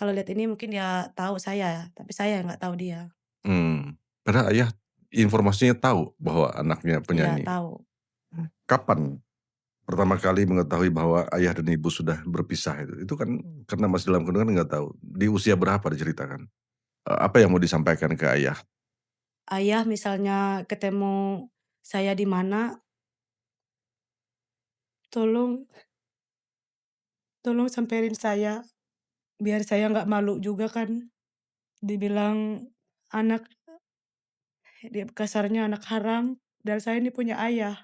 kalau lihat ini mungkin dia tahu saya, tapi saya nggak tahu dia. Padahal ayah informasinya tahu bahwa anaknya Iya penyanyi. tahu. Kapan pertama kali mengetahui bahwa ayah dan ibu sudah berpisah itu? Itu kan karena masih dalam kandungan nggak tahu. Di usia berapa diceritakan? Apa yang mau disampaikan ke ayah? Ayah misalnya ketemu saya di mana, tolong tolong samperin saya, biar saya nggak malu juga kan dibilang anak kasarnya anak haram, dan saya ini punya ayah.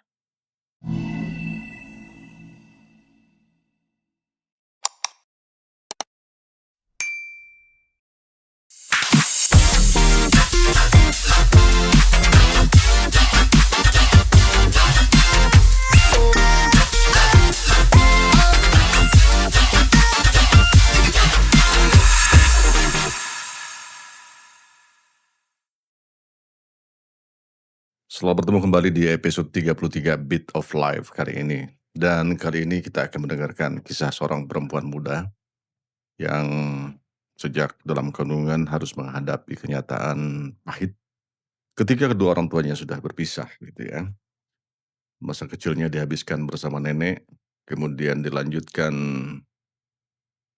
Selamat bertemu kembali di episode 33 Bit of Life kali ini. Dan kali ini kita akan mendengarkan kisah seorang perempuan muda yang sejak dalam kandungan harus menghadapi kenyataan pahit ketika kedua orang tuanya sudah berpisah gitu ya. Masa kecilnya dihabiskan bersama nenek, kemudian dilanjutkan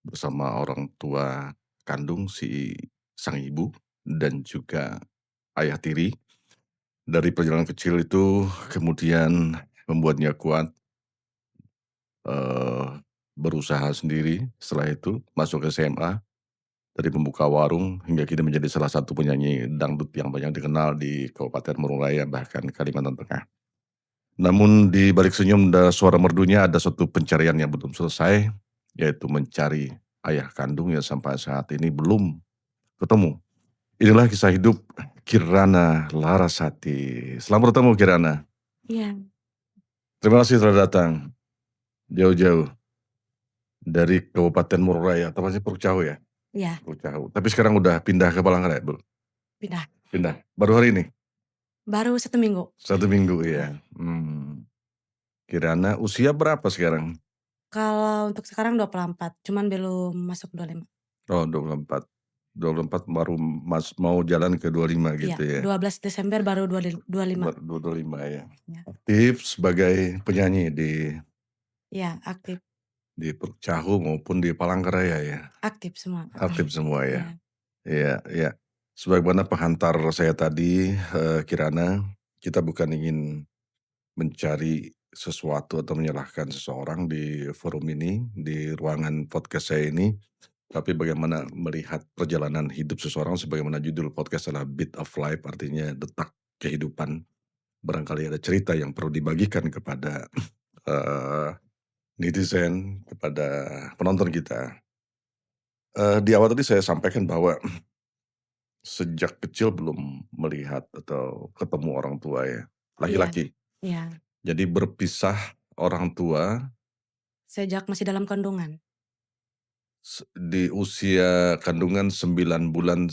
bersama orang tua kandung si sang ibu dan juga ayah tiri. Dari perjalanan kecil itu kemudian membuatnya kuat, eee, berusaha sendiri, setelah itu masuk SMA, dari pembuka warung hingga kini menjadi salah satu penyanyi dangdut yang banyak dikenal di Kabupaten Mororaya bahkan Kalimantan Tengah. Namun di balik senyum dan suara merdunya ada suatu pencarian yang belum selesai, yaitu mencari ayah kandung yang sampai saat ini belum ketemu. Inilah kisah hidup Kirana Larasati. Selamat bertemu Kirana. Iya. Terima kasih telah datang jauh-jauh dari Kabupaten Mororaya, tepatnya Puruk Cahu ya? Iya, Puruk Cahu. Tapi sekarang udah pindah ke Palangkaraya, Bu? pindah. Pindah? Baru hari ini? Baru 1 minggu. 1 minggu Iya. ya? Kirana usia berapa sekarang? Kalau untuk sekarang 24, cuman belum masuk 25. Oh 24. 24 baru mau jalan ke 25 Iya, gitu ya? 12 Desember baru 25. 25 ya? Ya. Aktif sebagai penyanyi di Iya, aktif Puruk Cahu maupun di Palangkaraya ya? aktif semua. Aktif semua ya? Iya. Iya iya. Sebagaimana penghantar saya tadi, Kirana, kita bukan ingin mencari sesuatu atau menyalahkan seseorang di forum ini, di ruangan podcast saya ini, tapi bagaimana melihat perjalanan hidup seseorang sebagaimana judul podcast adalah Bit of Life, artinya detak kehidupan. Barangkali ada cerita yang perlu dibagikan kepada, eee, netizen, kepada penonton kita. Di awal tadi saya sampaikan bahwa sejak kecil belum melihat atau ketemu orang tua ya, Iya. laki-laki. Iya, Jadi berpisah orang tua sejak masih dalam kandungan, di usia kandungan 9 bulan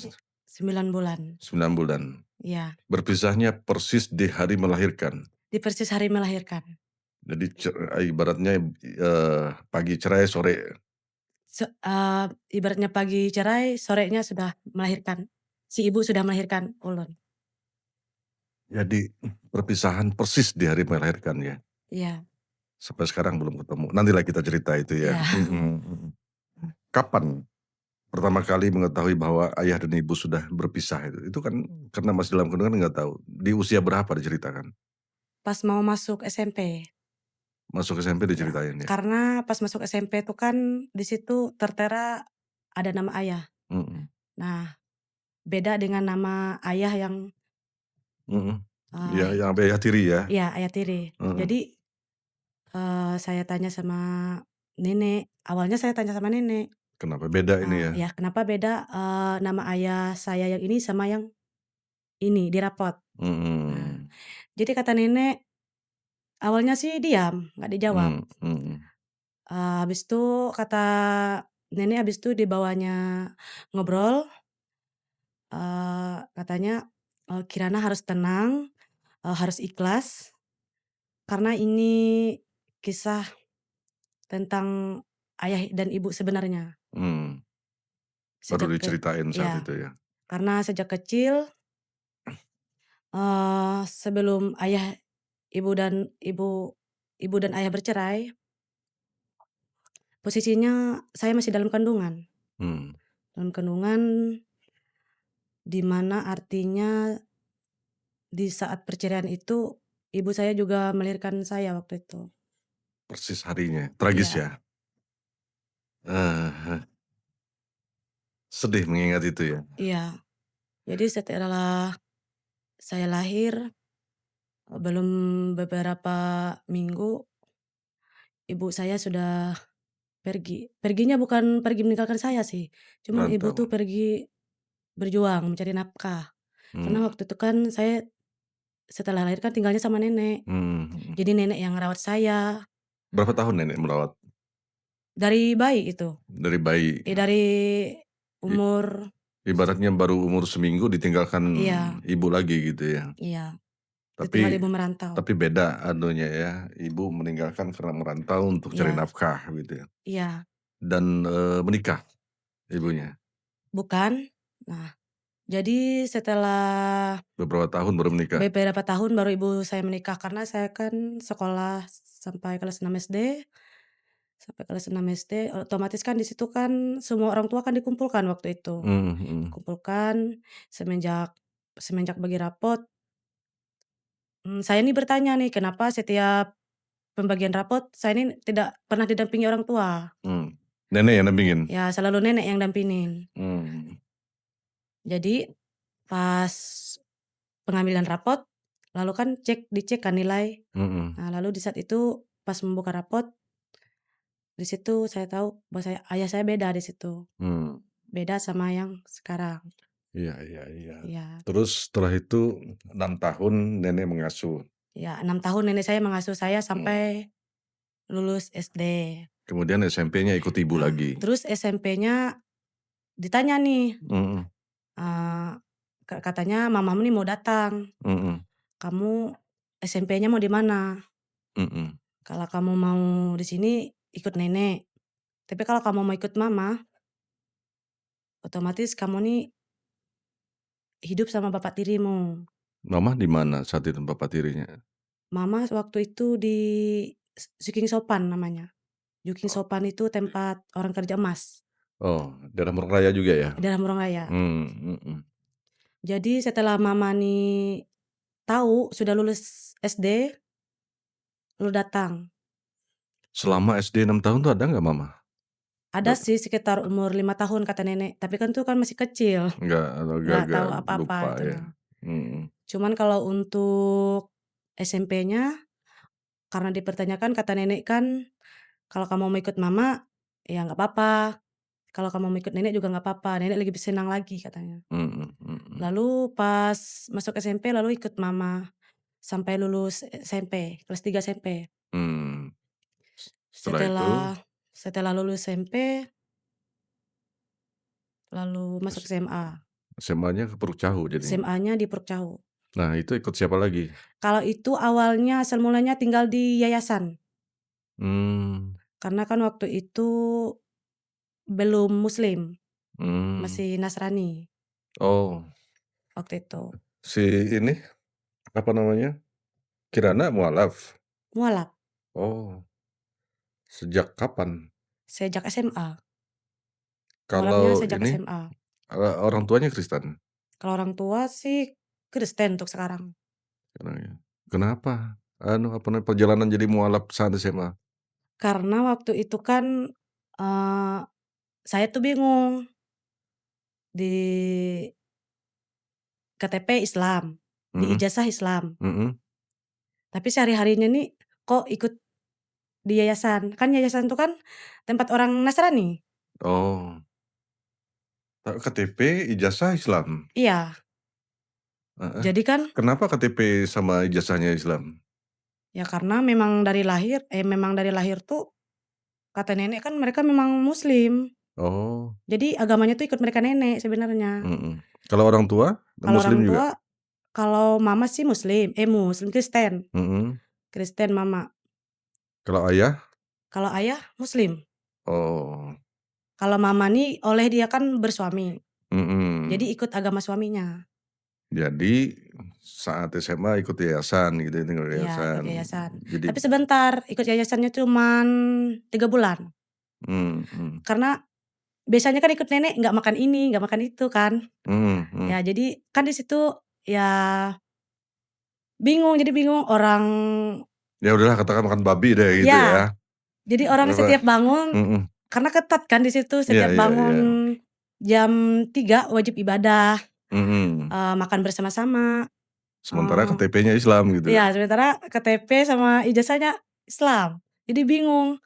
9 bulan. 9 bulan. Iya, Berpisahnya persis di hari melahirkan. di persis hari melahirkan. Jadi ibaratnya, pagi cerai sore. Ibaratnya pagi cerai, sorenya sudah melahirkan. Si ibu sudah melahirkan ulun. Jadi perpisahan persis di hari melahirkan ya. Iya. Sampai sekarang belum ketemu. Nantilah kita cerita itu ya. Iya. Mhm. Kapan pertama kali mengetahui bahwa ayah dan ibu sudah berpisah itu? Itu kan karena masih dalam kandungan nggak tahu. Di usia berapa diceritakan? Pas mau masuk SMP. Masuk SMP Ya, diceritain ya? karena pas masuk SMP itu kan di situ tertera ada nama ayah. Mhm, Nah, beda dengan nama ayah yang, mhm. Iya, eee yang ayah tiri ya? iya, ayah tiri. Heeh. Jadi, saya tanya sama nenek, awalnya saya tanya sama nenek, Kenapa beda ini ya? ya kenapa beda, nama ayah saya yang ini sama yang ini di rapot. Nah, Mhm, jadi kata nenek, awalnya sih diam, nggak dijawab. mhm. Habis itu kata nenek habis itu dibawanya ngobrol, katanya, "Kirana harus tenang, harus ikhlas, karena ini kisah tentang ayah dan ibu sebenarnya." Mmm. Baru Sejak ke diceritain saat ya, itu ya? karena sejak kecil, sebelum ibu dan ibu ibu dan ayah bercerai, posisinya saya masih dalam kandungan. Mmm, Dalam kandungan di mana artinya di saat perceraian itu, ibu saya juga melahirkan saya waktu itu. persis harinya, tragis Iya ya? Sedih mengingat itu ya? iya. Jadi setelah saya lahir, belum beberapa minggu, ibu saya sudah pergi. Perginya bukan pergi meninggalkan saya sih, cuman ibu Merantau? tuh pergi berjuang mencari nafkah. Karena Mmm, waktu itu kan saya setelah lahir kan tinggalnya sama nenek. mhm. Jadi nenek yang ngerawat saya, Berapa tahun nenek merawat? dari bayi itu. Dari bayi? Dari I umur ibaratnya baru umur seminggu ditinggalkan iya ibu lagi gitu ya? iya, ditinggal Tapi ibu merantau. tapi beda anunya ya, ibu meninggalkan karena merantau untuk cari Iya nafkah gitu ya? iya, Dan, menikah ibunya? bukan. Nah, jadi setelah Beberapa tahun baru menikah? beberapa tahun baru ibu saya menikah, karena saya kan sekolah sampai kelas 6 SD, otomatis kan di situ kan semua orang tua kan dikumpulkan waktu itu. Mmm, mhm. Dikumpulkan semenjak semenjak bagi rapot, saya ini bertanya nih, kenapa setiap pembagian rapot saya ini tidak pernah didampingi orang tua. Mmm. Nenek yang dampingin? Ya selalu nenek yang dampingin. Mmm, Jadi pas pengambilan rapot, lalu kan dicek kan nilai. mhm, Nah lalu di saat itu pas membuka rapot, di situ saya tahu bahwa ayah saya beda di situ, mmm. beda sama yang sekarang. Iya iya iya. Iya Terus setelah itu 6 tahun nenek mengasuh? iya, 6 tahun nenek saya mengasuh saya Mmm. sampai lulus SD. Kemudian SMP-nya ikut ibu Nah lagi? terus SMP-nya ditanya nih, Mhm, eee, katanya mamamu nih mau datang, mhm, "Kamu SMP-nya mau di mana? mhm. Kalau kamu mau di sini ikut nenek, tapi kalau kamu mau ikut mama, otomatis kamu nih hidup sama bapak tirimu." Mama di mana saat itu bapak tirinya? Mama waktu itu di Juking Sopan namanya. Juking Oh Sopan itu tempat orang kerja emas, oh, daerah Merauke juga ya? daerah Morongaya. Mhm. Jadi setelah mama nih tahu sudah lulus SD, lalu datang. Selama SD 6 tahun tuh ada nggak mama? Ada Dat sih sekitar umur 5 tahun kata nenek, tapi kan tuh kan masih kecil, nggak nggak agak-agak tahu apa-apa lupa itu ya? nah. Mhm, Cuman kalau untuk SMP-nya, karena dipertanyakan kata nenek kan, "Kalau kamu mau ikut mama, ya nggak apa-apa, kalau kamu mau ikut nenek juga nggak apa-apa, nenek lebih senang lagi," katanya. mhm mhm. Lalu pas masuk SMP lalu ikut mama, sampai lulus SMP, kelas 3 SMP. Mmm, setelah itu Setelah setelah lulus SMP, lalu masuk s SMA, SMA-nya ke Puruk Cahu jadinya? SMA-nya di Purukcahu. Nah itu ikut siapa lagi? Kalau itu awalnya asal mulanya tinggal di yayasan, Mmm, karena kan waktu itu belum muslim, mmm. masih Nasrani Oh, waktu itu. si ini, apa namanya, Kirana mualaf? Mualaf, Oh, sejak kapan? sejak SMA, mualafnya Kalau sejak ini, SMA. orang tuanya Kristen? Kalau orang tua sih Kristen untuk sekarang. Orangnya. Kenapa? Apa namanya, perjalanan jadi mualaf saat SMA? Karena waktu itu kan, eee, saya tuh bingung, di KTP Islam, di Mhm, ijazah Islam, mhm. tapi sehari-harinya nih kok ikut di yayasan, kan yayasan tuh kan tempat orang Nasrani. Oh, KTP ijazah Islam? Iya, Heeh. jadi kan Kenapa KTP sama ijazahnya Islam? ya karena memang dari lahir tuh kata nenek kan mereka memang muslim, Oh, jadi agamanya tuh ikut mereka nenek sebenarnya. mhm. Kalau orang tua, Kalau orang muslim juga? tua, kalau mama sih muslim Kristen, Mhm. Kristen mama. Kalau ayah? Kalau ayah muslim, Oh. Kalau mama nih oleh dia kan bersuami, jadi Mhm. ikut agama suaminya. Jadi saat SMA ikut yayasan gitu, tinggal Iya, ikut yayasan. yayasan. Jadi Tapi sebentar, ikut yayasannya cuman 3 bulan. mhm. Karena biasanya kan ikut nenek nggak makan ini, nggak makan itu kan. Mhm mhm. Ya jadi kan di situ ya bingung orang Ya udahlah katakan makan babi deh gitu ya, ya. jadi orang Apa setiap bangun mhm. karena ketat kan di situ, Iya setiap iya bangun iya. jam 3 wajib ibadah, Mhm. makan bersama-sama, Sementara eee KTP-nya Islam gitu. iya, sementara KTP sama ijazahnya Islam, jadi bingung.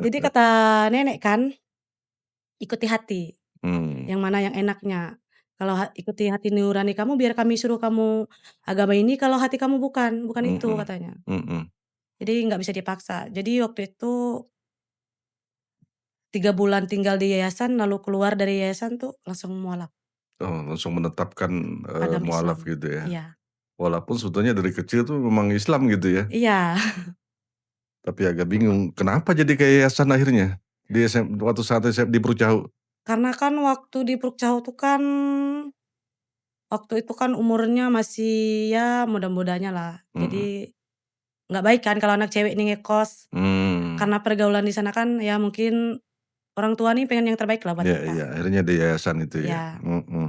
Jadi kata nenek kan, ikuti hati, Mmm. yang mana yang enaknya. Kalau ikuti hati nurani kamu, biar kami suruh kamu agama ini kalau hati kamu bukan itu Mhm. katanya. Mhm. Jadi nggak bisa dipaksa. Jadi waktu itu 3 bulan tinggal di yayasan, lalu keluar dari yayasan tuh langsung mualaf, Oh, langsung menetapkan, agama mualaf Islam. gitu ya. Iya. Walaupun sebetulnya dari kecil tuh memang Islam gitu ya, Iya, tapi agak bingung kenapa jadi ke yayasan akhirnya? Di waktu saat di Purcau? karena kan waktu di Prukcau tuh kan, waktu itu kan umurnya masih ya muda-mudanya lah. Mhm. Jadi nggak baik kan kalau anak cewek nih ngekos, Mmm. karena pergaulan di sana kan ya mungkin orang tua nih pengen yang terbaik lah buat Iya iya, kita. akhirnya di yayasan itu ya? Iya, Mhm.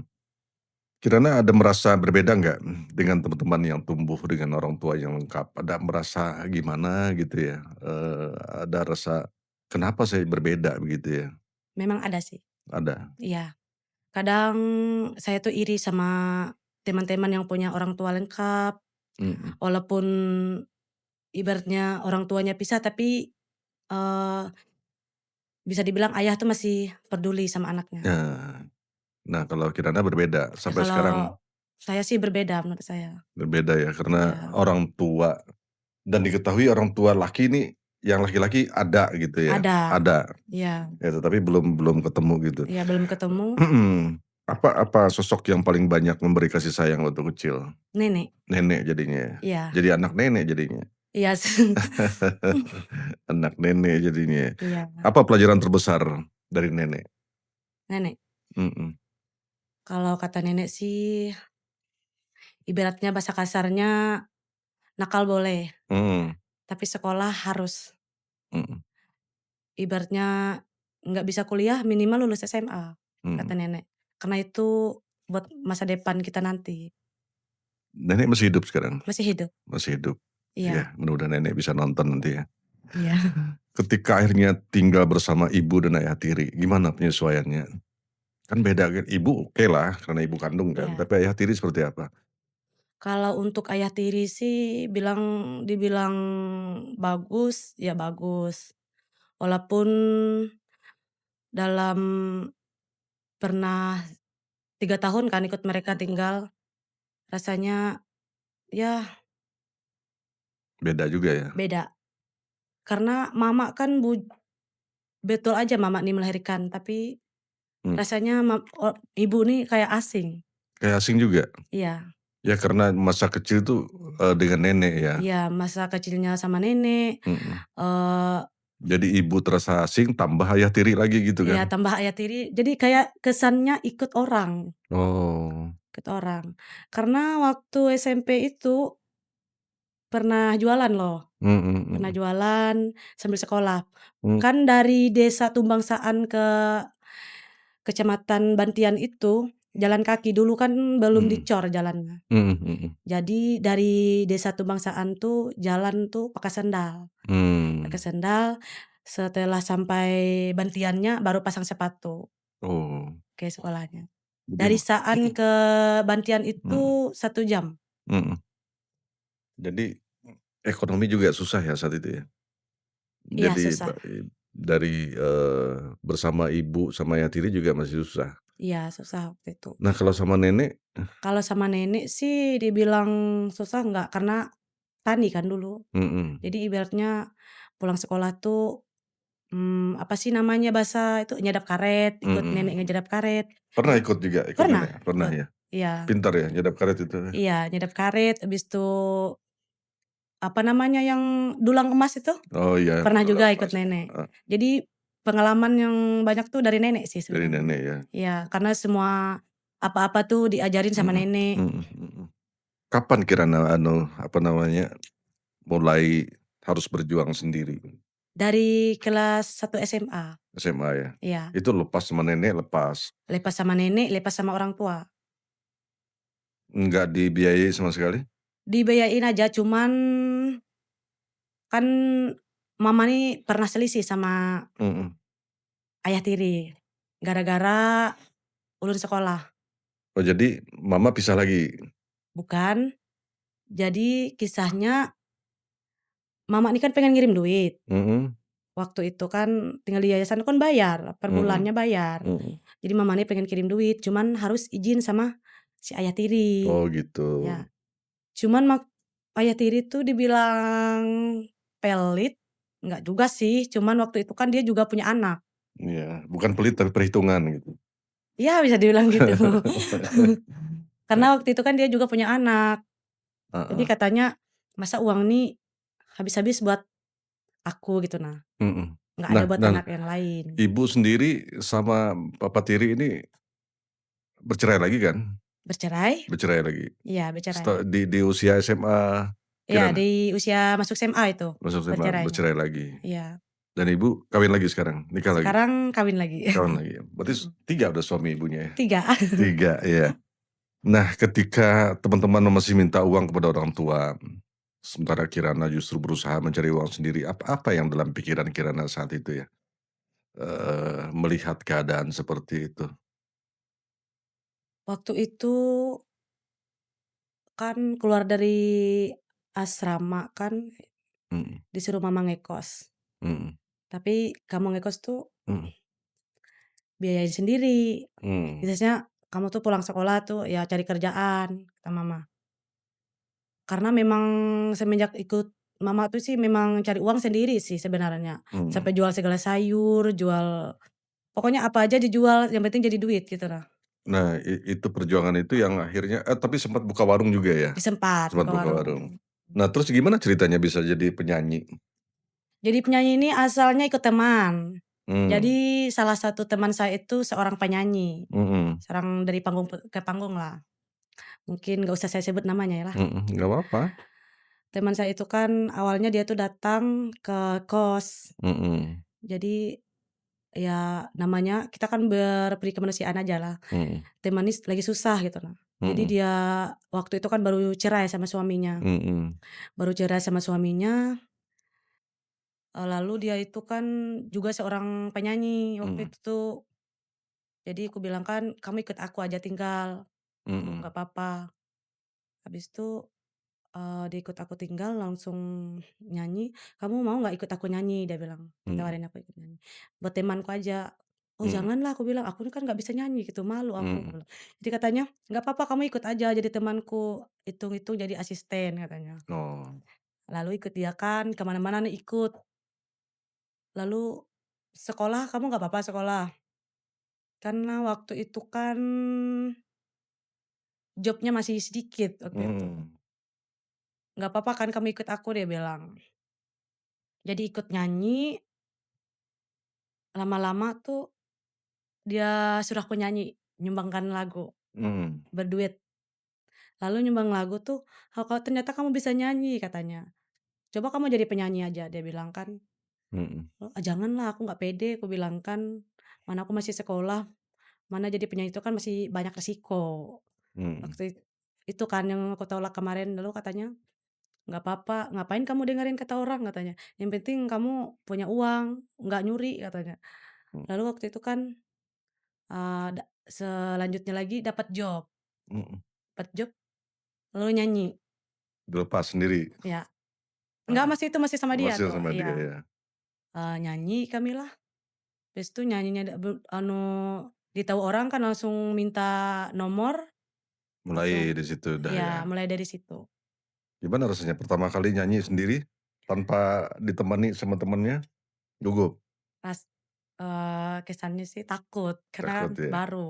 Kirana ada merasa berbeda nggak, dengan teman-teman yang tumbuh dengan orang tua yang lengkap? Ada merasa gimana gitu ya, ada rasa, "Kenapa saya berbeda?" Begitu ya? memang ada sih. Ada? Iya, kadang saya tuh iri sama teman-teman yang punya orang tua lengkap, Mhm. walaupun ibaratnya orang tuanya pisah tapi, eee, bisa dibilang ayah tuh masih peduli sama anaknya. Nah nah kalau Kirana berbeda, Ya sampai sekarang kalau saya sih berbeda menurut saya. berbeda ya, karena Iya, orang tua dan diketahui orang tua laki ini, yang laki-laki ada gitu ya? ada. Ada, Iya ya tetapi belum belum ketemu gitu. iya belum ketemu, Mhm. Apa apa sosok yang paling banyak memberi kasih sayang waktu kecil? nenek. Nenek jadinya ya? Iya Jadi anak nenek jadinya? iya Anak nenek jadinya. iya, Apa pelajaran terbesar dari nenek? nenek. Mhm. Kalau kata nenek sih ibaratnya bahasa kasarnya, nakal boleh, Mhm. tapi sekolah harus. Mhm. Ibaratnya nggak bisa kuliah minimal lulus SMA, kata Mhm. nenek. Karena itu buat masa depan kita nanti. Nenek masih hidup sekarang? Masih hidup. Masih hidup? Iya Ya mudah-mudahan nenek bisa nonton nanti ya. iya. Ketika akhirnya tinggal bersama ibu dan ayah tiri, gimana penyesuaiannya? Kan beda kan, ibu okelah karena ibu kandung kan, Iya. tapi ayah tiri seperti apa? Kalau untuk ayah tiri sih dibilang bagus, ya bagus. Walaupun dalam pernah 3 tahun kan ikut mereka tinggal, rasanya ya Beda juga ya? beda. Karena mama kan betul aja mama nih melahirkan, tapi Mmm. rasanya ibu nih kayak asing. Kayak asing juga? Iya Ya karena masa kecil tuh, dengan nenek ya? iya, masa kecilnya sama nenek, Mhm. eee, Jadi ibu terasa asing tambah ayah tiri lagi gitu iya kan? tambah ayah tiri, jadi kayak kesannya Oh. ikut orang. Karena waktu SMP itu pernah jualan loh, Mhm pernah mhm. jualan sambil sekolah. Mmm. Kan dari desa Tumbangsaan ke Kecamatan Bantian itu jalan kaki, dulu kan belum Mhm. dicor jalannya. Mhm mhm. Jadi dari desa Tumbangsaan tuh jalan tuh pakai Mmm. sendal, setelah sampai Bantiannya baru pasang sepatu Oh. ke sekolahnya. Jadi Dari Saan ke Bantian mhm itu 1 jam. mhm. Jadi ekonomi juga susah ya saat itu ya? Iya Jadi susah, dari, bersama ibu sama ayah tiri juga masih susah. iya susah waktu itu. Nah kalau sama nenek? Kalau sama nenek sih dibilang susah enggak, karena tani kan dulu. Mhm. Jadi ibaratnya pulang sekolah tuh, apa sih namanya bahasa itu, nyadap karet, ikut nenek Mhm. ngejadap karet. Pernah ikut juga, ikut Pernah nenek? Pernah ikut, ya? iya Pintar ya nyadap karet itu? iya nyadap karet, habis itu apa namanya yang dulang emas itu, Oh iya, pernah juga ikut pas nenek. heeh. Jadi pengalaman yang banyak tuh dari nenek sih Dari sebenarnya. nenek ya? Iya, karena semua apa-apa tuh diajarin sama Mhm nenek. mhm mhm. Kapan kirana apa namanya, mulai harus berjuang sendiri? Dari kelas 1 SMA, SMA ya? iya. Itu lepas sama nenek lepas? Lepas sama nenek, lepas sama orang tua. Nggak dibiayai sama sekali? Dibiayain aja cuman kan mama nih pernah selisih sama Mhm. ayah tiri, gara-gara ulun sekolah. Oh jadi mama pisah lagi? Bukan, jadi kisahnya mama nih kan pengen ngirim duit. Mhm Waktu itu kan tinggal di yayasan kan bayar, per mhm bulannya bayar. mhm. Jadi mama nih pengen kirim duit, cuman harus izin sama si ayah tiri, Oh gitu. ya. Cuman ayah tiri tuh dibilang pelit, enggak juga sih, cuman waktu itu kan dia juga punya anak. Iya, bukan pelit tapi perhitungan gitu. Ya bisa dibilang gitu. Karena waktu itu kan dia juga punya anak. Jadi Heeh, katanya, "Masa uang nih habis-habis buat aku?" Gitu nah, mhm. nggak ada Nah buat nah, anak yang lain. ibu sendiri sama papa tiri ini bercerai lagi kan? Bercerai? Bercerai lagi? Iya bercerai. Di usia SMA Iya Kirana? di usia masuk SMA itu Masuk SMA bercerainya. bercerai lagi? Iya, Dan ibu kawin lagi sekarang? Nikah lagi? sekarang kawin lagi. Kawin lagi ya? Berarti Mhm, 3 udah suami ibunya ya? 3. 3 iya. Nah ketika teman-teman masih minta uang kepada orang tua, sementara Kirana justru berusaha mencari uang sendiri, apa yang dalam pikiran Kirana saat itu ya? Melihat keadaan seperti itu? Waktu itu kan keluar dari asrama kan Mhm disuruh mama ngekos, mhm tapi kamu ngekos tuh mhm, biayain sendiri. mmm, Biasanya kamu tuh pulang sekolah tuh ya cari kerjaan, kata mama. Karena memang semenjak ikut mama tuh sih memang cari uang sendiri sih sebenarnya. mhm. Sampai jual segala sayur, jual pokoknya apa aja dijual yang penting jadi duit gitu nah. Nah itu perjuangan itu yang akhirnya tapi sempat buka warung juga ya? Sempat Sempat buka buka warung. warung. Nah terus gimana ceritanya bisa jadi penyanyi? Jadi penyanyi ini asalnya ikut teman. Mmm, Jadi salah satu teman saya itu seorang penyanyi, mhm seorang dari panggung ke panggung lah. Mungkin nggak usah saya sebut namanya ya lah. mhm, nggak apa-apa, Teman saya itu kan awalnya dia tuh datang ke kos. mhm Jadi ya namanya kita kan berperi kemanusiaan aja lah. mhm Teman ini lagi susah gitu nah. Jadi mhm dia waktu itu kan baru cerai sama suaminya. mhm Baru cerai sama suaminya, lalu dia itu kan juga seorang penyanyi waktu mhm itu tuh. Jadi aku bilang kan, "Kamu ikut aku aja tinggal." Oh, mhm nggak apa-apa. Habis itu, dia ikut aku tinggal langsung nyanyi, "Kamu mau nggak ikut aku nyanyi?" Dia bilang, mhm ditawarin aku ikut nyanyi. "Buat temanku aja." "Oh mhm janganlah," aku bilang, "aku ini kan nggak bisa nyanyi gitu, malu aku," mhm. aku bilang. Jadi katanya, "Nggak apa-apa kamu ikut aja jadi temanku, hitung-hitung jadi asisten," katanya. Oh, Lalu ikut dia kan ke mana-mana nih ikut. Lalu, "Sekolah kamu nggak apa-apa sekolah?" Karena waktu itu kan jobnya masih sedikit waktu itu. mhm "Nggak apa-apa kan kamu ikut aku," dia bilang. Jadi ikut nyanyi, lama-lama tuh dia suruh aku nyanyi, nyumbangkan lagu, mhm berduet. Lalu nyumbang lagu tuh, "Oh kok ternyata kamu bisa nyanyi," katanya. "Coba kamu jadi penyanyi aja," dia bilang kan. mhm "Oh, janganlah aku nggak pede," aku bilang kan, "mana aku masih sekolah, mana jadi penyanyi itu kan masih banyak resiko." mhm Waktu itu kan yang aku tolak kemarin, lalu katanya, "Nggak apa-apa, ngapain kamu dengerin kata orang?" katanya, "Yang penting kamu punya uang, nggak nyuri," katanya. mhm Lalu waktu itu kan, selanjutnya lagi mhm. dapat job lalu nyanyi, Dilepas sendiri? ya. Enggak Heeh, masih itu masih sama dia masih tuh, sama dia iya. ya? Nyanyi kamilah, habis itu nyanyinya ditahu orang kan langsung minta nomor, Mulai langsung di situ dah ya? ya mulai dari situ. Gimana rasanya pertama kali nyanyi sendiri, tanpa ditemani sama temennya? Gugup? Pas, kesannya sih takut karena kan Takut ya? baru.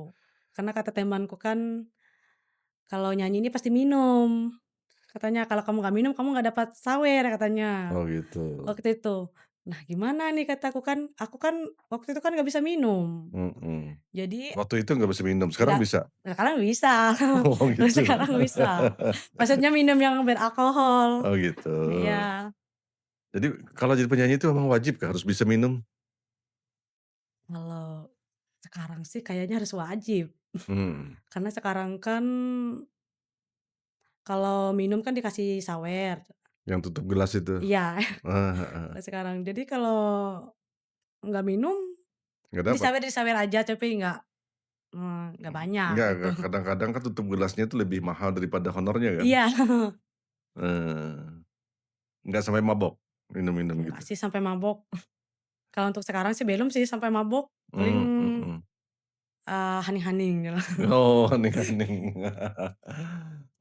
Karena kata temanku kan, "Kalau nyanyi ini pasti minum," katanya, "kalau kamu nggak minum kamu nggak dapat sawer," katanya, Oh gitu. waktu itu. "Nah gimana nih?" kataku kan, aku kan waktu itu kan nggak bisa minum. Mhm. Jadi Waktu itu nggak bisa minum, sekarang nggak bisa? sekarang bisa, Oh kalau gitu. sekarang bisa. Maksudnya minum yang beralkohol. Oh gitu. Iya. Jadi kalau jadi penyanyi itu memang wajib Kak, harus bisa minum? Kalau sekarang sih kayaknya harus wajib, Mmm, karena sekarang kan kalau minum kan dikasih sawer. yang tutup gelas itu? Iya, Heeh heeh. kalau sekarang. Jadi kalau nggak minum, Nggak dapat? disawer aja tapi nggak banyak Enggak, gitu. kadang-kadang kan tutup gelasnya itu lebih mahal daripada honornya kan? Iya, Eee, nggak sampai mabok? Minum-minum enggak gitu? sih sampai mabok. Kalau untuk sekarang sih belum sih sampai mabok, paling, Mhm. hening-hening gitu. Oh, hening-hening.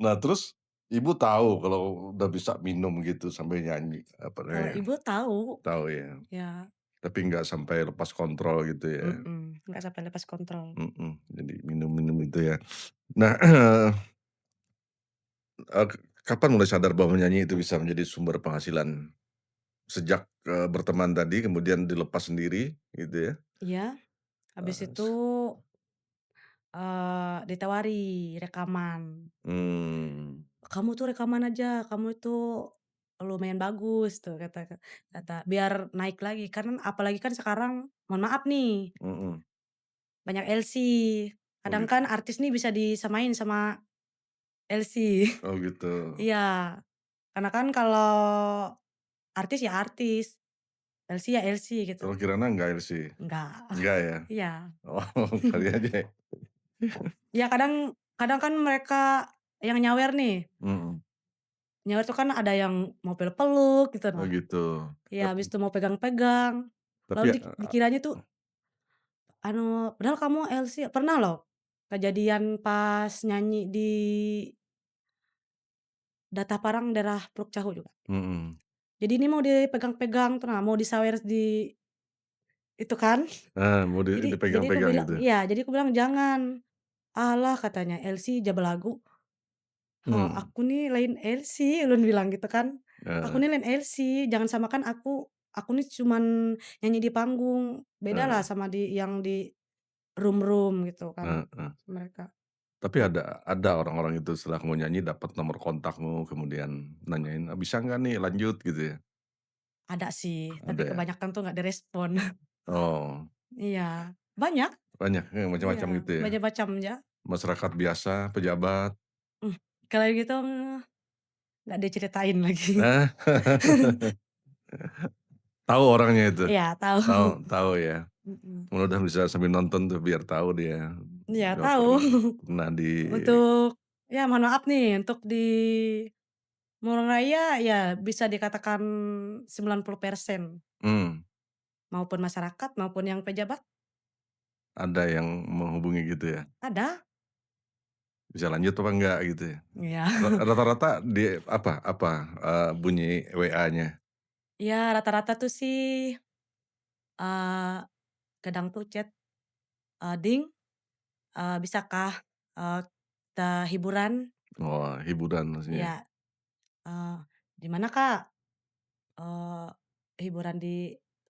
Nah terus, Ibu tahu kalau udah bisa minum gitu sampai nyanyi, apa Kalau namanya, ibu tahu, tahu ya? ya, Tapi nggak sampai lepas kontrol gitu ya? nggak sampai lepas kontrol. Jadi minum-minum itu ya. Nah, eee, kapan mulai sadar bahwa menyanyi itu bisa menjadi sumber penghasilan? Sejak, berteman tadi kemudian dilepas sendiri gitu ya? Iya, habis Eee, itu, ditawari rekaman. mmm, "Kamu tuh rekaman aja, kamu itu lumayan bagus," tuh kata kata, "biar naik lagi." Kan apalagi kan sekarang mohon maaf nih, mhm. banyak LC. Oh Kadang kan artis nih bisa disamain sama LC. oh gitu. Iya, karena kan kalau artis ya artis, LC ya LC gitu. Kalau Kirana enggak LC? Enggak. Enggak ya? Iya. Oh, kali aja ya? Iya kadang kadang kan mereka yang nyawer nih, Mhm. nyawer tuh kan ada yang mau peluk-peluk gitu Oh nah. gitu. Iya Tap habis itu mau pegang-pegang, tapi lalu ya dikiranya tuh padahal kamu LC pernah loh kejadian pas nyanyi di Dataparang daerah Puruk Cahu juga. mhm. Jadi ini mau dipegang-pegang tuh nah, mau disawer di itu kan. Mau Jadi aku dipegang-pegang bilang gitu? iya, jadi aku bilang, "Jangan." "Alah," katanya, "LC Jabalagu." Mmm, Aku nih lain LC," ulun bilang gitu kan. "Aku heeh nih lain LC, jangan samakan aku nih cuman nyanyi di panggung, bedalah heeh sama yang di room-room," gitu kan heeh. mereka. Tapi ada orang-orang itu setelah kamu nyanyi dapat nomor kontakmu kemudian nanyain, "Bisa nggak nih lanjut?" Gitu ya? Ada sih, tapi Ada ya? kebanyakan tuh nggak direspon. Oh, Iya, banyak, banyak ya iya, macam-macam gitu ya? macam-macam ya. Masyarakat biasa, pejabat? Mmm, kalau gitu nggak diceritain lagi. Nah, tahu orangnya itu? Iya, tahu. Tahu tahu ya? Mhm. Mudah bisa sambil nonton tuh biar tahu dia, Iya, nggak tahu. pernah di Untuk ya mohon maaf nih, untuk di Murung Raya ya bisa dikatakan 90% mmm, maupun masyarakat maupun yang pejabat, ada yang menghubungi gitu ya? ada. Bisa lanjut apa enggak gitu ya? Iya. Rata-rata di apa, bunyi WA-nya? Iya, rata-rata tuh sih, eee, kadang tuh chat, "Ding, bisakah, kita hiburan?" Oh, hiburan maksudnya? Iya, eee, "Di mana Kak?" Eee, hiburan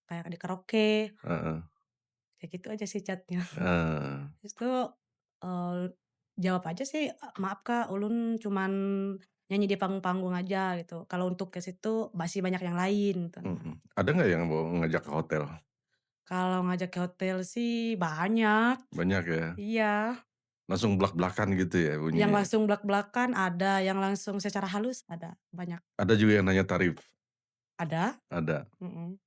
kayak di karaoke, Heeh, kayak gitu aja sih chat-nya. eee, Habis itu, eee, jawab aja sih, "Maaf Kak, ulun cuman nyanyi di panggung-panggung aja," gitu. Kalau untuk ke situ masih banyak yang lain gitu, nah. Ada nggak yang mau ngajak ke hotel? Kalau ngajak ke hotel sih banyak, Banyak ya? iya. Langsung blak-blakan gitu ya Yang bunyinya? langsung blak-blakan ada, yang langsung secara halus ada, banyak. Ada juga yang nanya tarif? Ada, Ada? mhm.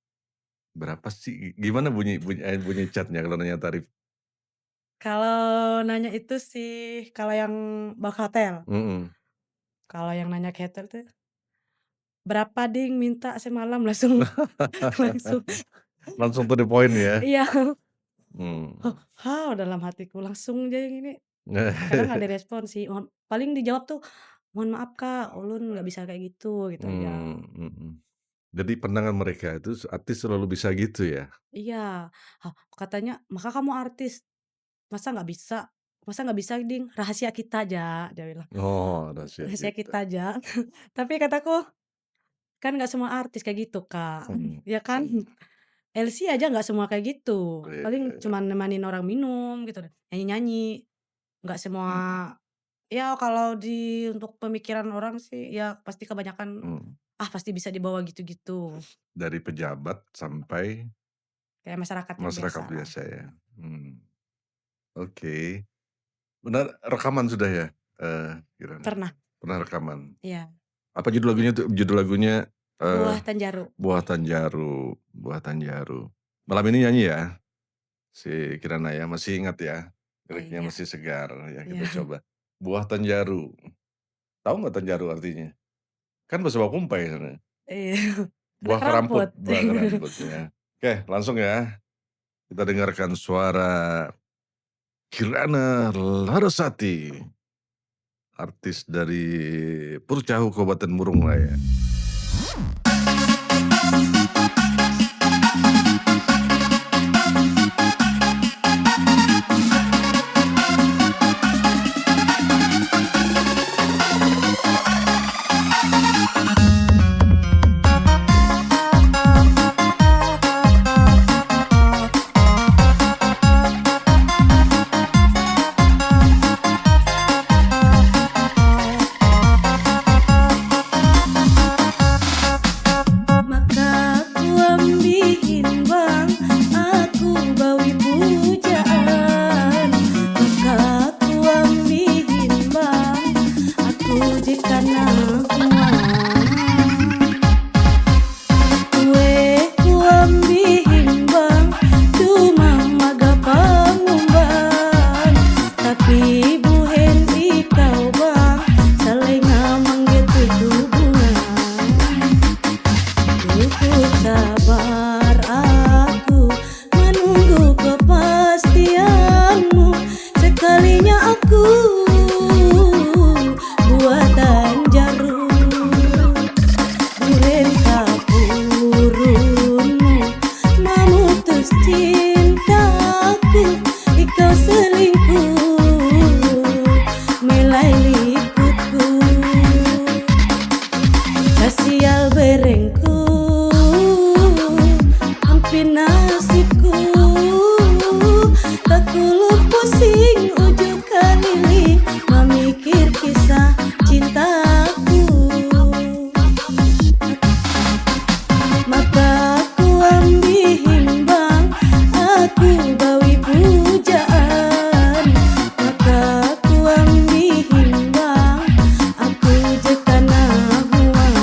Berapa sih? Gimana bunyi chat-nya kalau nanya tarif? Kalau nanya itu sih kalau yang bawa ke hotel. Mhm. Kalau yang nanya ke hotel tuh, "Berapa ding minta semalam?" Langsung langsung Langsung to the point ya? iya. Mmm. Dalam hatiku langsung aja yang ini, kadang nggak direspon sih, paling dijawab tuh, "Mohon maaf Kak, ulun nggak bisa kayak gitu," gitu aja. Mhm. Jadi pandangan mereka itu artis selalu bisa gitu ya? Iya, katanya, "Maka kamu artis, masa nggak bisa? Masa nggak bisa ding? Rahasia kita aja," dia bilang, Oh, rahasia "rahasia kita kita. aja." Tapi kataku, Kan nggak semua artis kayak gitu, Kak, Mhm, ya kan? Elsie aja nggak semua kayak gitu, iya iya paling iya, cuman nemanin orang minum gitu, nyanyi-nyanyi, nggak semua mhm ya kalau untuk pemikiran orang sih ya pasti kebanyakan, mhm. pasti bisa dibawa gitu-gitu, Dari pejabat sampai kayak masyarakat yang masyarakat biasalah. biasa ya? Mmm, oke. Benar rekaman sudah ya, Kirana? Pernah, Pernah rekaman? iya, Apa judul lagunya tuh? Judul lagunya, eee, Buah Tanjaru, Buah Tanjaru Buah Tanjaru. Malam ini nyanyi ya, si Kirana ya, masih ingat ya? Liriknya iya masih segar ya, iya, kita coba. Buah Tanjaru, tahu nggak Tanjaru artinya? Kan bahasa Bakumpai sana. iya, anak Buah keramput rambut. buah keramput ya. Oke langsung ya, kita dengarkan suara Kirana Larasati, artis dari Purcahu Kabupaten Murung Raya. Maka ku ambihin bang, aku bawi pujaan. Maka ku ambihin bang, aku jika nahuan. Kue ku ambihin bang, cuma maga pangumban. Tapi buhen ikau bang, salenga manggetu hubungan. Cukup sabar aku menunggu kepastianmu. Sekalinya aku buatan jarum, duren kapurunmu memutus cintaku. Ikau selingkuh melai likutku, kasial berengku, ampin nasibku. Tak kulu pusing ujuk keliling memikir kisah cintaku. Maka ku ambihin bang, aku bawi pujaan. Maka ku ambihin bang, aku jeka nahuan.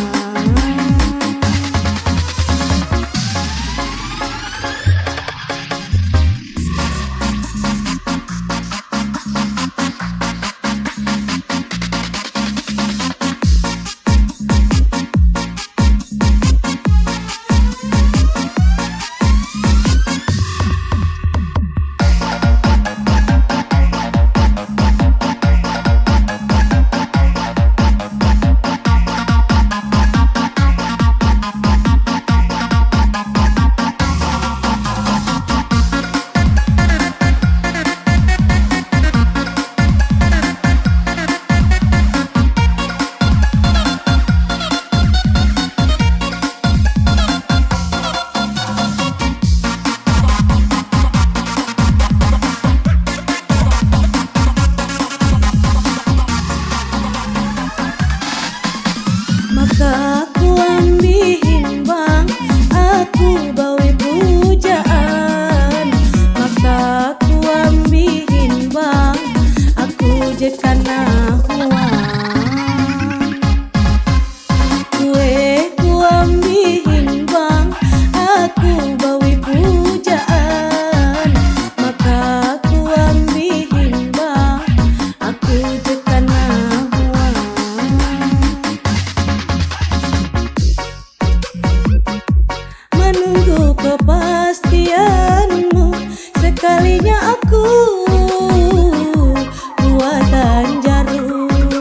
Maka ku ambihin bang, aku bawi pujaan. Maka ku ambihin bang, aku jeka nahuan. Kue ku ambihin bang, aku bawi pujaan. Maka ku ambihin bang, aku jeka nahuan. Menunggu kepastianmu. Sekalinya aku buatan jarum,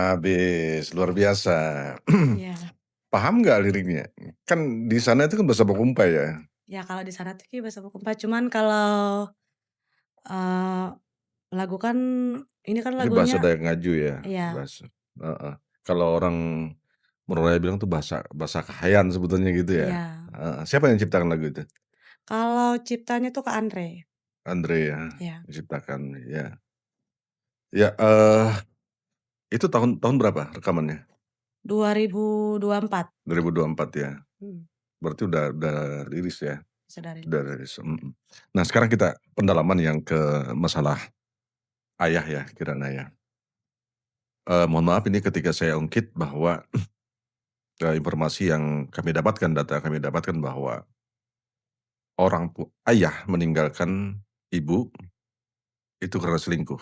Habis, luar biasa. Iya. Paham nggak liriknya? Kan di sana itu kan bahasa Pakumpai ya? Ya kalau di sana tuh kayak bahasa Pakumpai, cuman kalau, eee, lagu kan ini kan Ini bahasa lagunya Dayak Ngaju ya? iya Bahasa heeh. Kalau orang Merauke bilang tuh bahasa bahasa Kahayan sebetulnya gitu ya? iya. Heeh. Siapa yang ciptakan lagu itu? Kalau ciptanya tuh Kak Andre. Andre ya, Iya. menciptakan, ya. Ya, itu tahun tahun berapa rekamannya? 2024. 2024 ya? Mhm, Berarti udah rilis ya? Sedari. Udah rilis, mhm. Nah sekarang kita pendalaman yang ke masalah ayah ya, Kirana ya. Mohon maaf ini ketika saya ungkit bahwa, informasi yang kami dapatkan, data kami dapatkan bahwa ayah meninggalkan ibu itu karena selingkuh,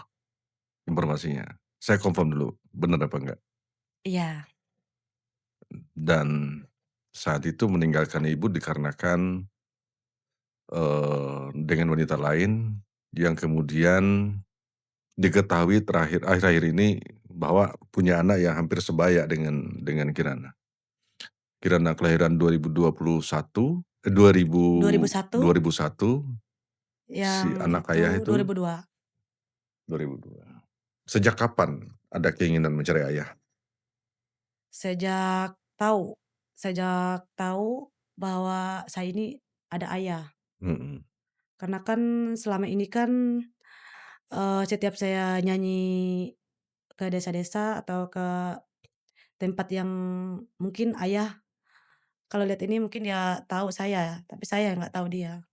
informasinya. Saya confirm dulu, bener apa enggak. Iya Dan saat itu meninggalkan ibu dikarenakan, dengan wanita lain yang kemudian diketahui akhir-akhir ini bahwa punya anak yang hampir sebaya dengan Kirana. Kirana kelahiran 2021, dua 2001, ribu satu, yang si anak itu ayah itu 2002. 2002. Sejak kapan ada keinginan mencari ayah? Sejak tahu sejak tahu bahwa saya ini ada ayah. Mhm, Karena kan selama ini kan, setiap saya nyanyi ke desa-desa atau ke tempat yang mungkin ayah kalau lihat ini mungkin dia tahu saya, tapi saya nggak tahu dia.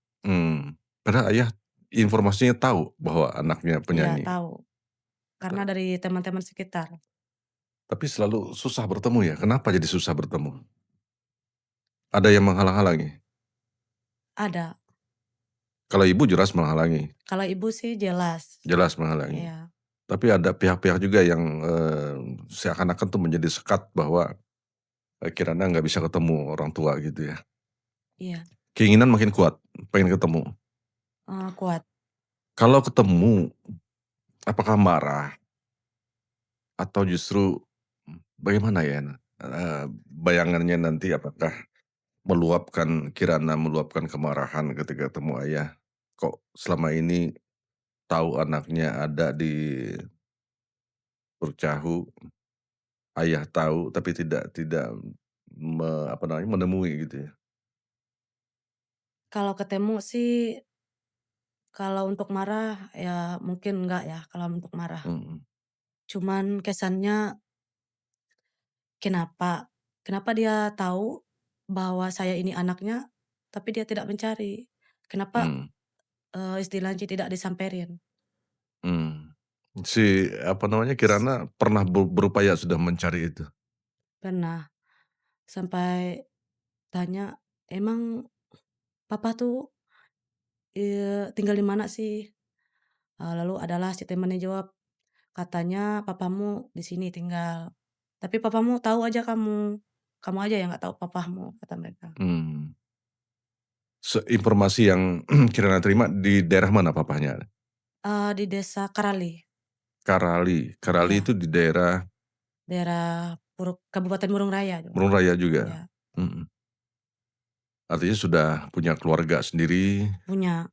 padahal ayah informasinya tahu bahwa anaknya Iya penyanyi, tahu, karena te dari teman-teman sekitar. tapi selalu susah bertemu ya, kenapa jadi susah bertemu? Ada yang menghalang-halangi? Ada, Kalau ibu jelas menghalangi, kalau ibu sih jelas. jelas menghalangi. Iya Tapi ada pihak-pihak juga yang, seakan-akan tuh menjadi sekat bahwa, Kirana nggak bisa ketemu orang tua gitu ya. iya, Keinginan makin kuat, pengen ketemu. kuat. Kalau ketemu, apakah marah atau justru, bagaimana ya, bayangannya nanti apakah meluapkan kemarahan ketika ketemu ayah, kok selama ini tahu anaknya ada di Purcahu, ayah tahu tapi tidak tidak apa namanya, menemui gitu ya? Kalau ketemu sih, kalau untuk marah ya mungkin enggak ya kalau untuk marah. Mhm, Cuman kesannya kenapa kenapa dia tahu bahwa saya ini anaknya, tapi dia tidak mencari? Kenapa, mmm, istilahnya tidak disamperin? mmm. Si apa namanya, Kirana pernah berupaya sudah mencari itu? Pernah, sampai tanya, "Emang papa tuh, tinggal di mana sih?" Lalu adalah si temannya jawab, "Katanya papamu di sini tinggal, tapi papamu tahu aja kamu, kamu aja yang nggak tahu papamu," kata mereka. Mmm. Informasi yang Kirana terima di daerah mana papahnya? Di desa Karali, Karali, Karali itu iya, di daerah daerah Kabupaten Murung Raya juga, Murung Raya juga? iya, Mhm. Artinya sudah punya keluarga sendiri. punya.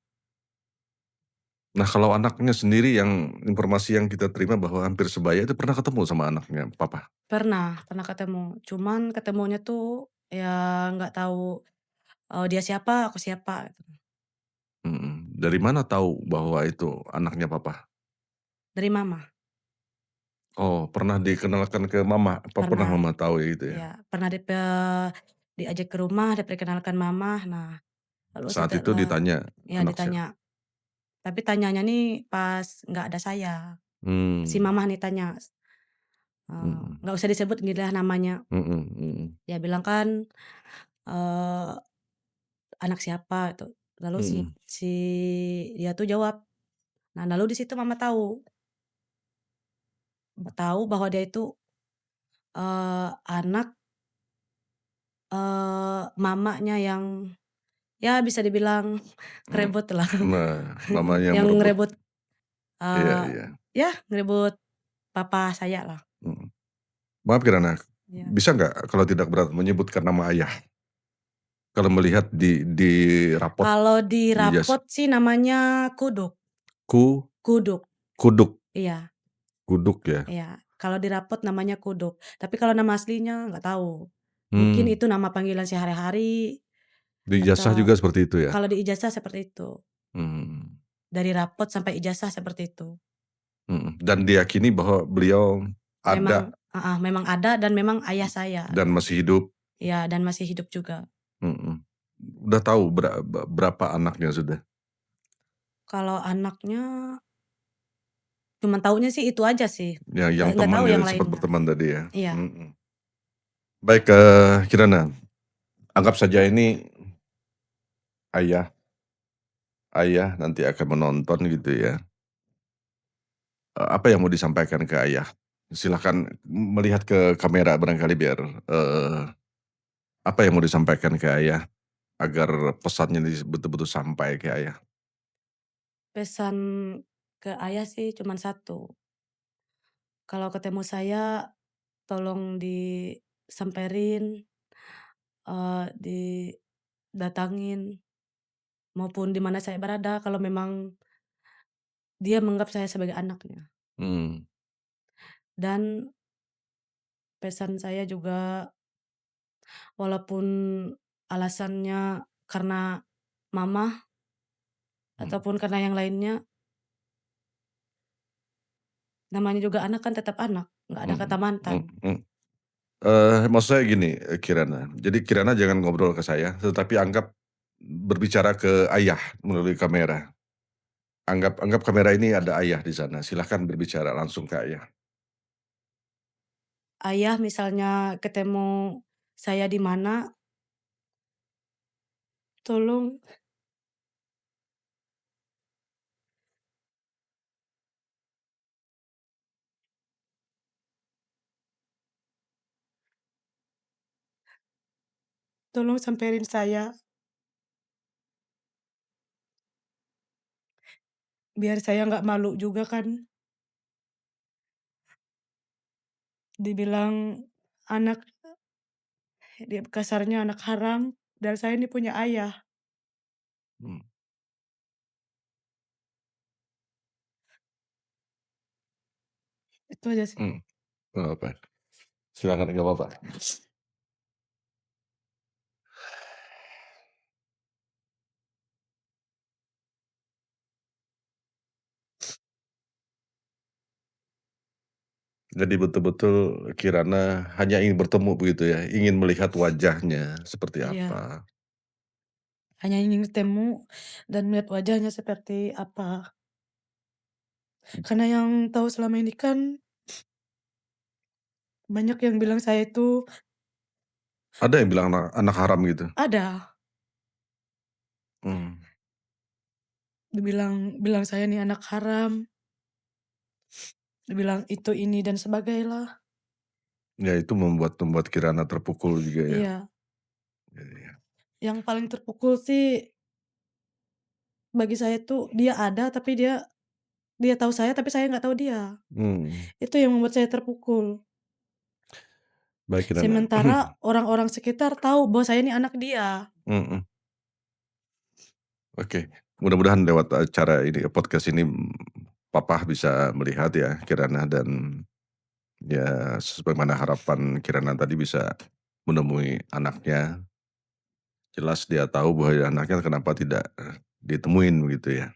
Nah kalau anaknya sendiri yang informasi yang kita terima bahwa hampir sebaya itu pernah ketemu sama anaknya papa? Pernah ketemu, cuman ketemunya tuh ya nggak tahu, dia siapa, aku siapa, gitu. Mhm. Dari mana tahu bahwa itu anaknya papa? Dari mama, Oh pernah dikenalkan ke mama? Apa pernah pernah, mama tahu ya itu ya? ya pernah diajak ke rumah, diperkenalkan mama, nah lalu Saat itu setelah ditanya ya anak siapa? ditanya, tapi tanyanya nih pas nggak ada saya, si Mmm, mama nih tanya, mhm, nggak usah disebut gitu lah namanya, mhm mhm, dia bilang kan, eee, "Anak siapa?" Itu, lalu si mhm, si dia tuh jawab, nah lalu di situ mama tahu bahwa dia itu, anak, mamanya yang ya bisa dibilang mmm. ngerebut lah, Nah, mama yang yang merebut, ngerebut, iya eee, iya, ya ngerebut papa saya lah. mhm. Maaf Kirana, Iya. bisa nggak kalau tidak berat menyebutkan nama ayah? Kalau melihat di rapot, Kalau di di ijazah. rapot sih namanya Kuduk. Ku Kuduk, Kuduk iya Kuduk ya? iya. Kalau di rapot namanya Kuduk, tapi kalau nama aslinya nggak tahu. Mungkin Mmm, itu nama panggilan sehari-hari di ijazah atau juga seperti itu ya? kalau di ijazah seperti itu. Mmm, Dari rapot sampai ijazah seperti itu. dan diyakini bahwa beliau ada, Memang ada dan memang ayah saya, dan masih hidup. iya dan masih hidup juga. Mhm. Udah tahu berapa anaknya sudah? Kalau anaknya cuman taunya sih itu aja sih, Yang nggak teman tahu yang yang sempat lainnya. berteman tadi ya? Iya, Mhm. Baik, Kirana, anggap saja ini ayah ayah nanti akan menonton gitu ya, apa yang mau disampaikan ke ayah? Silahkan melihat ke kamera barangkali biar, apa yang mau disampaikan ke ayah agar pesannya betul-betul sampai ke ayah? pesan ke ayah sih cuman satu, kalau ketemu saya tolong disamperin, didatangin, maupun di mana saya berada kalau memang dia menganggap saya sebagai anaknya. Mmm, Dan pesan saya juga walaupun alasannya karena mama mhm, ataupun karena yang lainnya, namanya juga anak kan tetap anak, nggak ada kata mhm, mantan. mhm. Maksud saya gini, Kirana, jadi Kirana jangan ngobrol ke saya, tetapi anggap berbicara ke ayah melalui kamera. Anggap anggap kamera ini ada ayah di sana, silahkan berbicara langsung ke ayah. Ayah misalnya ketemu saya di mana, tolong tolong samperin saya, biar saya nggak malu juga kan dibilang anak, kasarnya anak haram, dan saya ini punya ayah, Mmm, itu aja sih. mhm, nggak apa-apa, silakan, nggak apa-apa. Jadi betul-betul Kirana hanya ingin bertemu begitu ya, ingin melihat wajahnya seperti Iya, apa. hanya ingin ketemu dan melihat wajahnya seperti apa. Karena yang tahu selama ini kan banyak yang bilang saya itu Ada yang bilang anak anak haram gitu? ada, Mmm, dibilang bilang saya nih anak haram, dibilang itu, ini, dan sebagailah. ya itu membuat membuat Kirana terpukul juga ya? Iya, Iya. yang paling terpukul sih bagi saya tuh dia ada tapi dia tahu saya tapi saya nggak tahu dia. Mmm, Itu yang membuat saya terpukul. baik Kirana. Sementara orang-orang sekitar tahu bahwa saya ini anak dia. Mhm, oke. Mudah-mudahan lewat acara ini, podcast ini, papa bisa melihat ya Kirana dan ya sebagaimana harapan Kirana tadi bisa menemui anaknya, jelas dia tahu bahwa ya anaknya kenapa tidak, ditemuin begitu ya.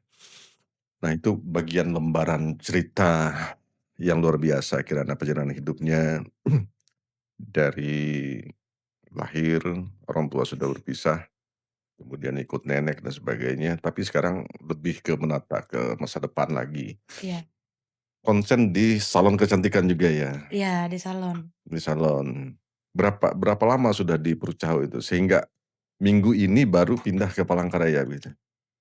Nah itu bagian lembaran cerita yang luar biasa Kirana perjalanan hidupnya dari lahir, orang tua sudah berpisah, kemudian ikut nenek dan sebagainya, tapi sekarang lebih ke menata ke masa depan lagi. Iya Konsen di salon kecantikan juga ya? iya, di salon. Di salon. Berapa berapa lama sudah di Purcau itu? Sehingga minggu ini baru pindah ke Palangkaraya gitu?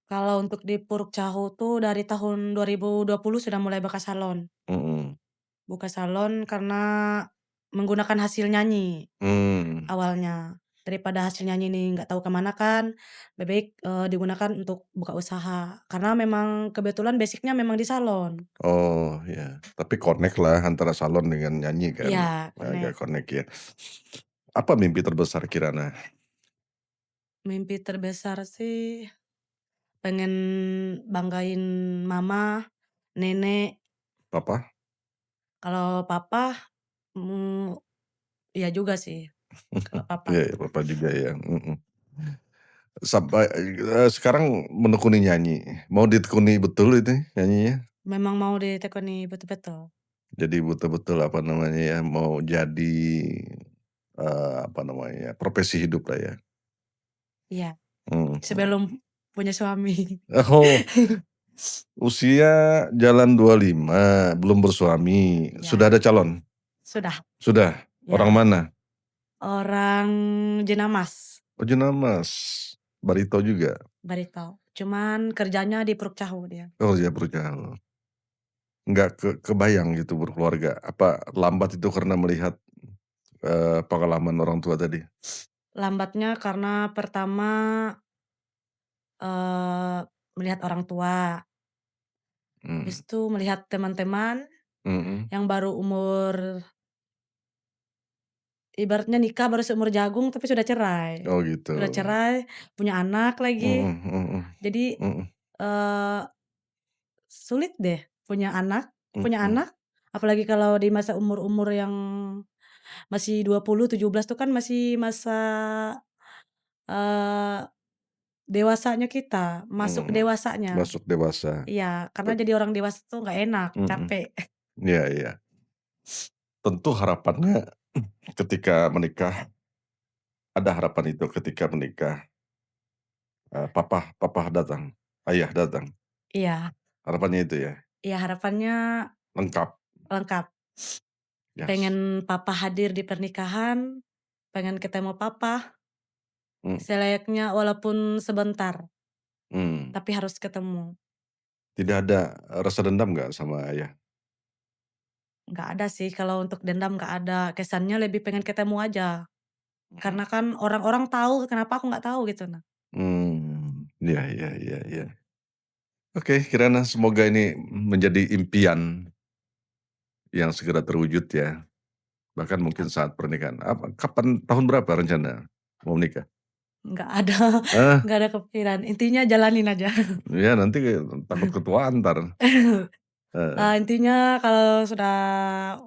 Kalau untuk di Puruk Cahu tuh dari tahun 2020 sudah mulai buka salon. Mhm. Buka salon karena menggunakan hasil nyanyi Mmm, awalnya. daripada hasil nyanyi ini nggak tahu ke mana kan, lebih baik, digunakan untuk buka usaha. Karena memang kebetulan basic-nya memang di salon. Oh, ya. Tapi connect-lah antara salon dengan nyanyi kan, Iya, agak connect. connect ya. Apa mimpi terbesar Kirana? Mimpi terbesar sih pengen banggain mama, nenek. Papa? Kalau papa, mmm, iya juga sih, kalau papa. Iya ya, papa juga ya, mhm. Sampai, sekarang menekuni nyanyi, mau ditekuni betul itu nyanyinya? Memang mau ditekuni betul-betul. Jadi betul-betul, apa namanya ya, mau jadi, apa namanya, profesi hidup lah ya? Iya, Mhm. sebelum punya suami. Oh, usia jalan 25, belum bersuami, Iya, sudah ada calon? sudah, Sudah? Orang ya. mana? Orang Jenamas, Oh, Jenamas, Barito juga? Barito. Cuman kerjanya di Puruk Cahu dia. Oh, ya Perjalanan. Nggak kebayang gitu berkeluarga, apa lambat itu karena melihat, pengalaman orang tua tadi? Lambatnya karena pertama, eee, melihat orang tua, habis Mmm, itu melihat teman-teman mhm. yang baru umur ibaratnya nikah baru seumur jagung tapi sudah cerai. Oh gitu. Sudah cerai, punya anak lagi. Mhm mhm. Jadi, Mhm eee, sulit deh punya mhm. anak, apalagi kalau di masa umur-umur yang masih 20, 17 tuh kan masih masa, eee, dewasanya kita, masuk Mmm, dewasanya. masuk dewasa. Iya, karena Tep jadi orang dewasa tuh nggak enak, mhm. capek. Iya iya. Tentu harapannya ketika menikah, ada harapan itu ketika menikah, papa papa datang, ayah datang, Iya, harapannya itu ya? iya harapannya Lengkap, lengkap. yes. Pengen papa hadir di pernikahan, pengen ketemu papa, Mmm, selayaknya walaupun sebentar, mmm. tapi harus ketemu. Tidak ada rasa dendam nggak sama ayah? Nggak ada sih kalau untuk dendam nggak ada, kesannya lebih pengen ketemu aja. Mhm. Karena kan orang-orang tahu, kenapa aku nggak tahu gitu nah. Iya iya iya iya. Oke, Kirana, semoga ini menjadi impian yang segera terwujud ya, bahkan mungkin saat pernikahan. Kapan, tahun berapa rencana mau menikah? Nggak ada Ah, nggak ada kepikiran, intinya jalanin aja. ya nanti takut ketuaan entar, heeh. Intinya kalau sudah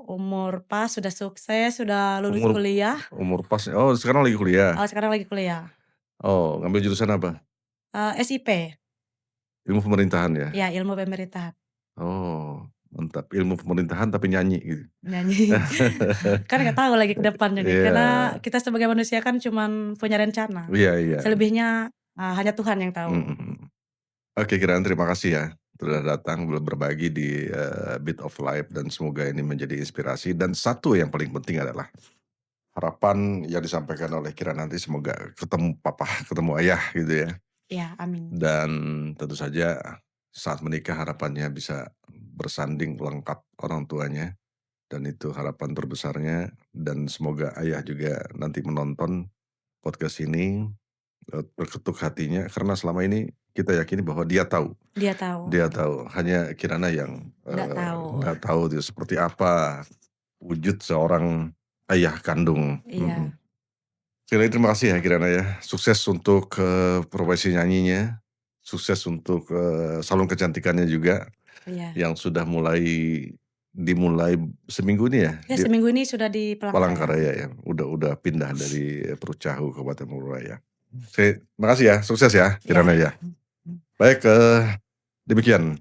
umur pas, sudah sukses, sudah lulus Umur kuliah, umur pas, oh sekarang lagi kuliah? sekarang lagi kuliah, Oh, ngambil jurusan apa? SIP, Ilmu pemerintahan ya? ya ilmu pemerintahan, Oh, mantap, ilmu pemerintahan tapi nyanyi gitu? nyanyi. Kan nggak tahu lagi ke depannya nih, Iya, karena kita sebagai manusia kan cuman punya rencana, iya iya, selebihnya, hanya Tuhan yang mhm tahu. mhm. Oke, Kirana, terima kasih ya, sudah datang, berbagi di, Bit of Life, dan semoga ini menjadi inspirasi, dan satu yang paling penting adalah harapan yang disampaikan oleh Kira nanti semoga ketemu papa, ketemu ayah gitu ya. Ya, amin. Dan tentu saja saat menikah harapannya bisa bersanding lengkap orang tuanya, dan itu harapan terbesarnya, dan semoga ayah juga nanti menonton podcast ini, terketuk hatinya karena selama ini kita yakini bahwa Dia tahu, dia tahu, hanya Kirana yang, nggak tahu. nggak tahu dia seperti apa wujud seorang ayah kandung, mhm. Iya, Sekali lagi terima kasih ya Kirana ya, sukses untuk, profesi nyanyinya, sukses untuk, salon kecantikannya juga iya. yang sudah dimulai seminggu ini ya, Ya di seminggu ini sudah di Palangkaraya. Palangkaraya ya, udah pindah dari Perucahu Kabupaten Bogoraya. Oke, makasih ya, sukses ya Kirana Iya. ya. Baik, demikian,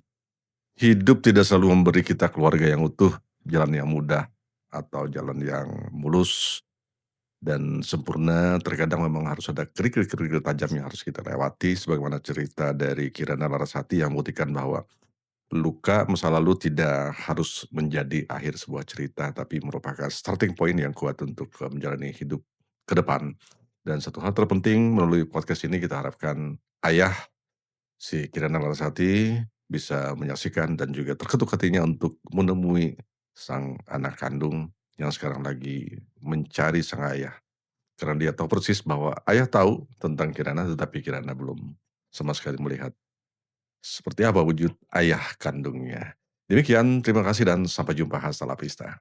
hidup tidak selalu memberi kita keluarga yang utuh, jalan yang mudah, atau jalan yang mulus dan sempurna. Terkadang memang harus ada kerikil-kerikil tajam yang harus kita lewati, sebagaimana cerita dari Kirana Larasati yang membuktikan bahwa luka masa lalu tidak harus menjadi akhir sebuah cerita, tapi merupakan starting point yang kuat untuk, menjalani hidup ke depan. Dan satu hal terpenting melalui podcast ini kita harapkan ayah si Kirana Larasati bisa menyaksikan dan juga terketuk hatinya untuk menemui sang anak kandung yang sekarang lagi mencari sang ayah. karena dia tahu persis bahwa ayah tahu tentang Kirana, tetapi Kirana belum sama sekali melihat seperti apa wujud ayah kandungnya. Demikian, terima kasih dan sampai jumpa, hasta la vista.